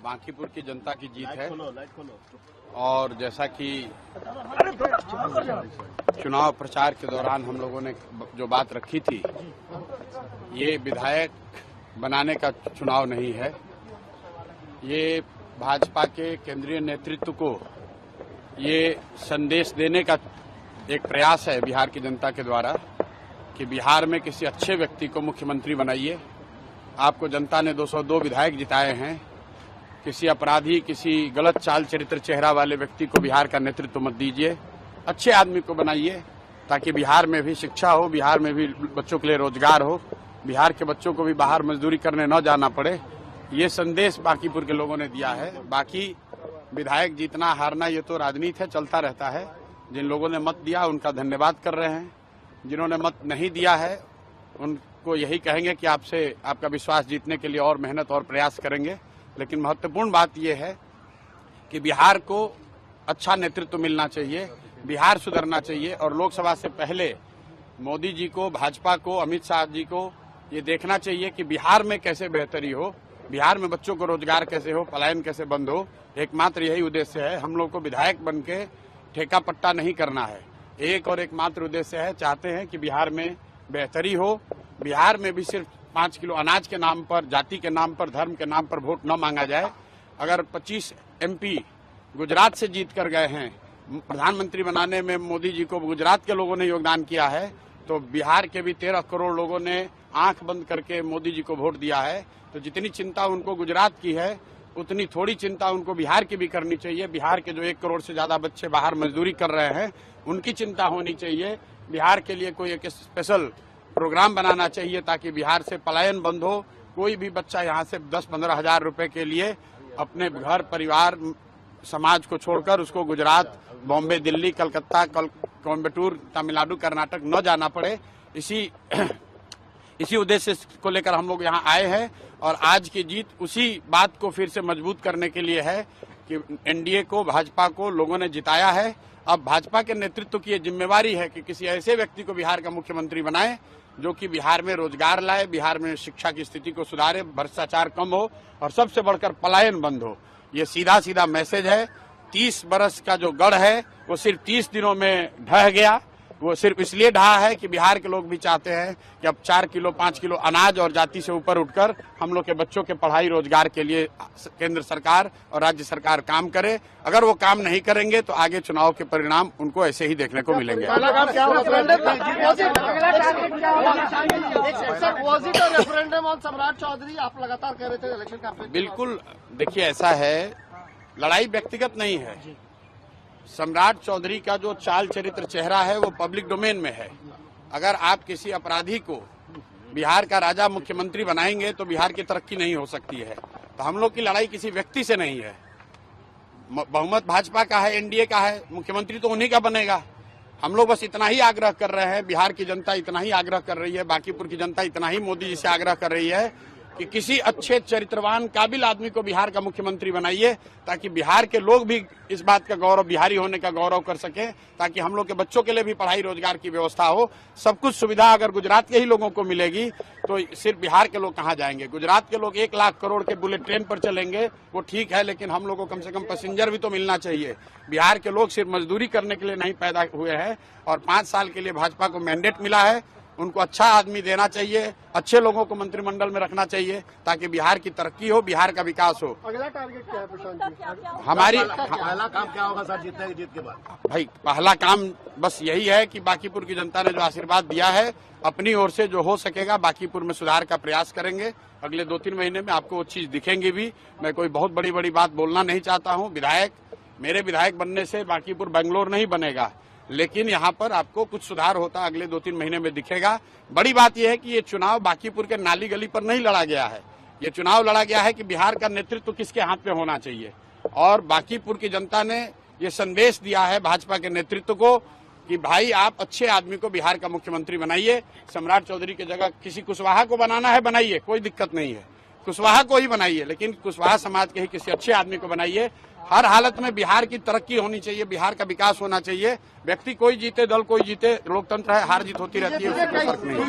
बांकीपुर की जनता की जीत है और जैसा कि चुनाव प्रचार के दौरान हम लोगों ने जो बात रखी थी, ये विधायक बनाने का चुनाव नहीं है। ये भाजपा के केंद्रीय नेतृत्व को ये संदेश देने का एक प्रयास है बिहार की जनता के द्वारा कि बिहार में किसी अच्छे व्यक्ति को मुख्यमंत्री बनाइए। आपको जनता ने 202 विधायक जिताए हैं। किसी अपराधी, किसी गलत चाल चरित्र चेहरा वाले व्यक्ति को बिहार का नेतृत्व मत दीजिए। अच्छे आदमी को बनाइए ताकि बिहार में भी शिक्षा हो, बिहार में भी बच्चों के लिए रोजगार हो, बिहार के बच्चों को भी बाहर मजदूरी करने न जाना पड़े। ये संदेश बांकीपुर के लोगों ने दिया है। बाकी विधायक जीतना हारना ये तो राजनीति है, चलता रहता है। जिन लोगों ने मत दिया उनका धन्यवाद कर रहे हैं। जिन्होंने मत नहीं दिया है उनको यही कहेंगे कि आपसे आपका विश्वास जीतने के लिए और मेहनत और प्रयास करेंगे। लेकिन महत्वपूर्ण बात यह है कि बिहार को अच्छा नेतृत्व मिलना चाहिए, बिहार सुधरना चाहिए और लोकसभा से पहले मोदी जी को, भाजपा को, अमित शाह जी को ये देखना चाहिए कि बिहार में कैसे बेहतरी हो, बिहार में बच्चों को रोजगार कैसे हो, पलायन कैसे बंद हो। एकमात्र यही उद्देश्य है। हम लोग को विधायक बन के ठेका पट्टा नहीं करना है। एक और एकमात्र उद्देश्य है, चाहते हैं कि बिहार में बेहतरी हो। बिहार में भी सिर्फ 5 किलो अनाज के नाम पर, जाति के नाम पर, धर्म के नाम पर वोट न मांगा जाए। अगर 25 MP गुजरात से जीत कर गए हैं, प्रधानमंत्री बनाने में मोदी जी को गुजरात के लोगों ने योगदान किया है, तो बिहार के भी 13 करोड़ लोगों ने आंख बंद करके मोदी जी को वोट दिया है। तो जितनी चिंता उनको गुजरात की है उतनी थोड़ी चिंता उनको बिहार की भी करनी चाहिए। बिहार के जो 1 करोड़ से ज्यादा बच्चे बाहर मजदूरी कर रहे हैं उनकी चिंता होनी चाहिए। बिहार के लिए कोई एक स्पेशल प्रोग्राम बनाना चाहिए ताकि बिहार से पलायन बंद हो। कोई भी बच्चा यहाँ से 10-15 हजार रुपए के लिए अपने घर, परिवार, समाज को छोड़कर उसको गुजरात, बॉम्बे, दिल्ली, कलकत्ता, कोयम्बटूर, तमिलनाडु, कर्नाटक न जाना पड़े। इसी उद्देश्य को लेकर हम लोग यहाँ आए हैं और आज की जीत उसी बात को फिर से मजबूत करने के लिए है कि एनडीए को, भाजपा को लोगों ने जिताया है। अब भाजपा के नेतृत्व की ये जिम्मेवारी है कि किसी ऐसे व्यक्ति को बिहार का मुख्यमंत्री बनाए जो कि बिहार में रोजगार लाए, बिहार में शिक्षा की स्थिति को सुधारे, भ्रष्टाचार कम हो और सबसे बढ़कर पलायन बंद हो। ये सीधा सीधा मैसेज है। 30 बरस का जो गढ़ है वो सिर्फ 30 दिनों में ढह गया। वो सिर्फ इसलिए ढहा है कि बिहार के लोग भी चाहते हैं कि अब 4 किलो 5 किलो अनाज और जाति से ऊपर उठकर हम लोग के बच्चों के पढ़ाई रोजगार के लिए केंद्र सरकार और राज्य सरकार काम करे। अगर वो काम नहीं करेंगे तो आगे चुनाव के परिणाम उनको ऐसे ही देखने को मिलेंगे। बिल्कुल, देखिए ऐसा है, लड़ाई व्यक्तिगत नहीं है। सम्राट चौधरी का जो चाल चरित्र चेहरा है वो पब्लिक डोमेन में है। अगर आप किसी अपराधी को बिहार का राजा मुख्यमंत्री बनाएंगे तो बिहार की तरक्की नहीं हो सकती है। तो हम लोग की लड़ाई किसी व्यक्ति से नहीं है। बहुमत भाजपा का है, एनडीए का है, मुख्यमंत्री तो उन्हीं का बनेगा। हम लोग बस इतना ही आग्रह कर रहे हैं, बिहार की जनता इतना ही आग्रह कर रही है, बांकीपुर की जनता इतना ही मोदी जी से आग्रह कर रही है कि किसी अच्छे चरित्रवान काबिल आदमी को बिहार का मुख्यमंत्री बनाइए ताकि बिहार के लोग भी इस बात का गौरव, बिहारी होने का गौरव कर सकें, ताकि हम लोग के बच्चों के लिए भी पढ़ाई रोजगार की व्यवस्था हो। सब कुछ सुविधा अगर गुजरात के ही लोगों को मिलेगी तो सिर्फ बिहार के लोग कहाँ जाएंगे। गुजरात के लोग 1 लाख करोड़ के बुलेट ट्रेन पर चलेंगे, वो ठीक है, लेकिन हम लोग को कम से कम पैसेंजर भी तो मिलना चाहिए। बिहार के लोग सिर्फ मजदूरी करने के लिए नहीं पैदा हुए हैं और 5 साल के लिए भाजपा को मैंडेट मिला है। उनको अच्छा आदमी देना चाहिए, अच्छे लोगों को मंत्रिमंडल में रखना चाहिए ताकि बिहार की तरक्की हो, बिहार का विकास हो। अगला टारगेट क्या है प्रशांत जी? हमारी पहला काम क्या होगा सर जीत के बाद? भाई पहला काम बस यही है कि बांकीपुर की जनता ने जो आशीर्वाद दिया है, अपनी ओर से जो हो सकेगा बांकीपुर में सुधार का प्रयास करेंगे। अगले 2-3 महीने में आपको वो चीज दिखेंगी भी। मैं कोई बहुत बड़ी बात बोलना नहीं चाहता हूँ। मेरे विधायक बनने से बांकीपुर बेंगलोर नहीं बनेगा, लेकिन यहाँ पर आपको कुछ सुधार होता अगले 2-3 महीने में दिखेगा। बड़ी बात यह है कि ये चुनाव बांकीपुर के नाली गली पर नहीं लड़ा गया है। ये चुनाव लड़ा गया है कि बिहार का नेतृत्व किसके हाथ में होना चाहिए। और बांकीपुर की जनता ने ये संदेश दिया है भाजपा के नेतृत्व को कि भाई आप अच्छे आदमी को बिहार का मुख्यमंत्री बनाइए। सम्राट चौधरी की जगह किसी कुशवाहा को बनाना है बनाइए, कोई दिक्कत नहीं है, कुशवाहा को ही बनाइए, लेकिन कुशवाहा समाज के ही किसी अच्छे आदमी को बनाइए। हर हालत में बिहार की तरक्की होनी चाहिए, बिहार का विकास होना चाहिए। व्यक्ति कोई जीते, दल कोई जीते, लोकतंत्र है, हार जीत होती रहती है, उससे कोई फर्क नहीं है।